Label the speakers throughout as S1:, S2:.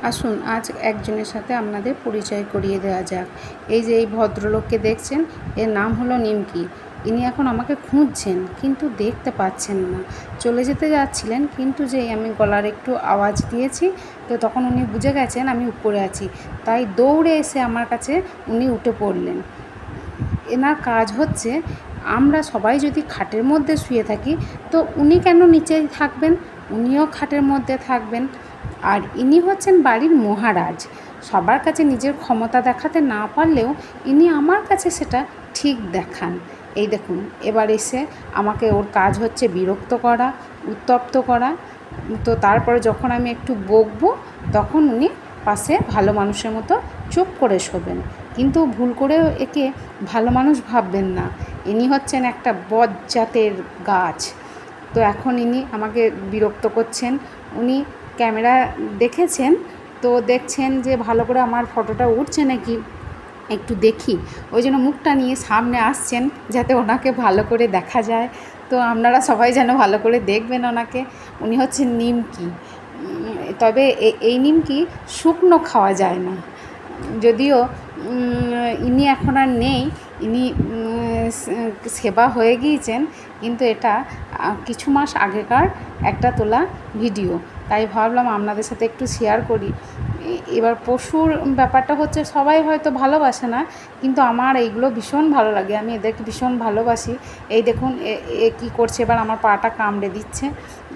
S1: আসুন আজ একজনের সাথে আপনাদের পরিচয় করিয়ে দেওয়া যাক। এই যে এই ভদ্রলোককে দেখছেন, এর নাম হলো নিমকি। ইনি এখন আমাকে খুঁজছেন কিন্তু দেখতে পাচ্ছেন না। চলে যেতে যাচ্ছিলেন, কিন্তু যেই আমি গলার একটু আওয়াজ দিয়েছি তো তখন উনি বুঝে গেছেন আমি উপরে আছি, তাই দৌড়ে এসে আমার কাছে উনি উঠে পড়লেন। এনার কাজ হচ্ছে, আমরা সবাই যদি খাটের মধ্যে শুয়ে থাকি তো উনি কেন নিচেই থাকবেন, উনিও খাটের মধ্যে থাকবেন। আর ইনি হচ্ছেন বাড়ির মহারাজ। সবার কাছে নিজের ক্ষমতা দেখাতে না পারলেও ইনি আমার কাছে সেটা ঠিক দেখান। এই দেখুন, এবার এসে আমাকে, ওর কাজ হচ্ছে বিরক্ত করা, উত্তপ্ত করা। তো তারপরে যখন আমি একটু বকবো তখন উনি পাশে ভালো মানুষের মতো চুপ করে শোবেন। কিন্তু ভুল করেও একে ভালো মানুষ ভাববেন না, ইনি হচ্ছেন একটা বজ্জাতের গাছ। তো এখন ইনি আমাকে বিরক্ত করছেন। উনি ক্যামেরা দেখেছেন, তো দেখছেন যে ভালো করে আমার ফটোটা উঠছে নাকি একটু দেখি, ওই জন্য মুখটা নিয়ে সামনে আসছেন যাতে ওনাকে ভালো করে দেখা যায়। তো আপনারা সবাই যেন ভালো করে দেখবেন ওনাকে। উনি হচ্ছেন নিমকি। তবে এই নিমকি শুকনো খাওয়া যায় না, যদিও ইনি এখন আর নেই, ইনি সেবা হয়ে গিয়েছেন, কিন্তু এটা কিছু মাস আগেকার একটা তোলা ভিডিও, তাই ভাবলাম আপনাদের সাথে একটু শেয়ার করি। এবার পশুর ব্যাপারটা হচ্ছে, সবাই হয়তো ভালোবাসে না, কিন্তু আমার এইগুলো ভীষণ ভালো লাগে, আমি এদেরকে ভীষণ ভালোবাসি। এই দেখুন এ কী করছে, এবার আমার পাটা কামড়ে দিচ্ছে,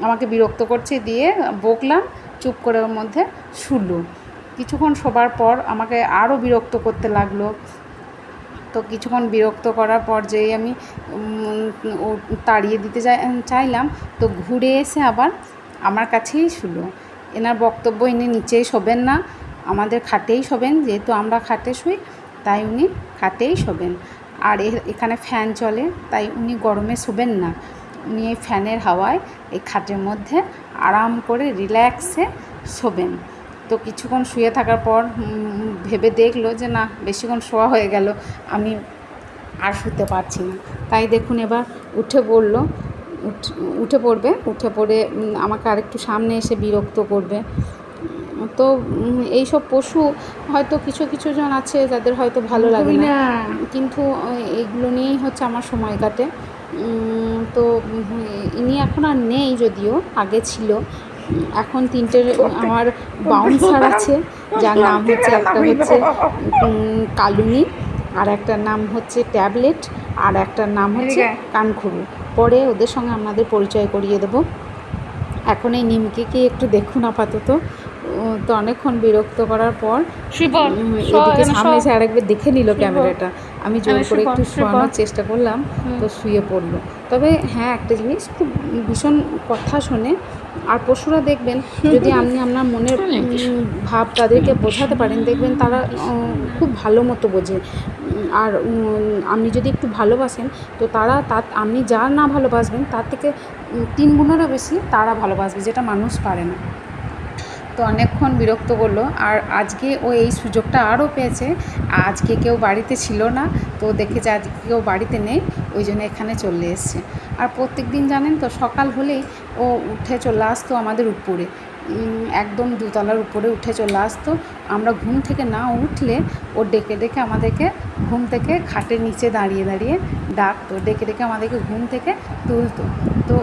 S1: আমাকে বিরক্ত করছে, দিয়ে বকলাম, চুপ করে ওর মধ্যে শুলো। কিছুক্ষণ শোবার পর আমাকে আরও বিরক্ত করতে লাগলো। তো কিছুক্ষণ বিরক্ত করার পর যেই আমি ও তাড়িয়ে দিতে চাইলাম, তো ঘুরে এসে আবার আমার কাছেই শুলো। এনার বক্তব্য, ইনি নিচেই শোবেন না, আমাদের খাটেই শোবেন, যেহেতু আমরা খাটে শুই তাই উনি খাটেই শোবেন। আর এখানে ফ্যান চলে, তাই উনি গরমে শোবেন না, উনি এই ফ্যানের হাওয়ায় এই খাটের মধ্যে আরাম করে রিল্যাক্সে শোবেন। তো কিছুক্ষণ শুয়ে থাকার পর ভেবে দেখলো যে না, বেশিক্ষণ শোয়া হয়ে গেল, আমি আর শুতে পারছি না, তাই দেখুন এবার উঠে পড়লো, উঠে পড়বে, উঠে পড়ে আমাকে আরেকটু সামনে এসে বিরক্ত করবে। তো এইসব পশু হয়তো কিছু জন আছে যাদের হয়তো ভালো লাগে না, কিন্তু এইগুলো নিয়েই হচ্ছে আমার সময় কাটে। তো ইনি এখন আর নেই, যদিও আগে ছিল। এখন তিনটে আমার বাউন্সার আছে, যার নাম হচ্ছে, একটা হচ্ছে কালুনি, আর একটার নাম হচ্ছে ট্যাবলেট, আর একটার নাম হচ্ছে কানখুরু। পরে ওদের সঙ্গে আপনাদের পরিচয় করিয়ে দেবো। এখন এই নিমকিকে একটু দেখুন আপাতত। তো অনেকক্ষণ বিরক্ত করার পর এদিকে সামনে এসে আরেকবার দেখে নিল ক্যামেরাটা, আমি জোর করে একটু শোয়ানোর চেষ্টা করলাম, তো শুয়ে পড়লো। তবে হ্যাঁ, একটা জিনিস, খুব ভীষণ কথা শোনে। আর পশুরা দেখবেন, যদি আপনি আপনার মনের ভাব তাদেরকে বোঝাতে পারেন, দেখবেন তারা খুব ভালো মতো বোঝে। আর আপনি যদি একটু ভালোবাসেন, তো তারা আপনি যার না ভালোবাসবেন তার থেকে 3 গুণেরও বেশি তারা ভালোবাসবে, যেটা মানুষ পারে না। তো অনেকক্ষণ বিরক্ত করলো, আর আজকে ও এই সুযোগটা আরও পেয়েছে। আজকে কেউ বাড়িতে ছিল না, তো দেখেছে আজকে কেউ বাড়িতে নেই, ওই জন্য এখানে চলে এসছে। আর প্রত্যেক দিন জানেন তো, সকাল হলেই ও উঠে চলে আসতো আমাদের উপরে, একদম 2 তলার উপরে উঠে চলে আসতো। আমরা ঘুম থেকে না উঠলে ও ডেকে ডেকে আমাদেরকে ঘুম থেকে খাটের নিচে দাঁড়িয়ে দাঁড়িয়ে ডাকতো, ডেকে ডেকে আমাদেরকে ঘুম থেকে তুলতো। তো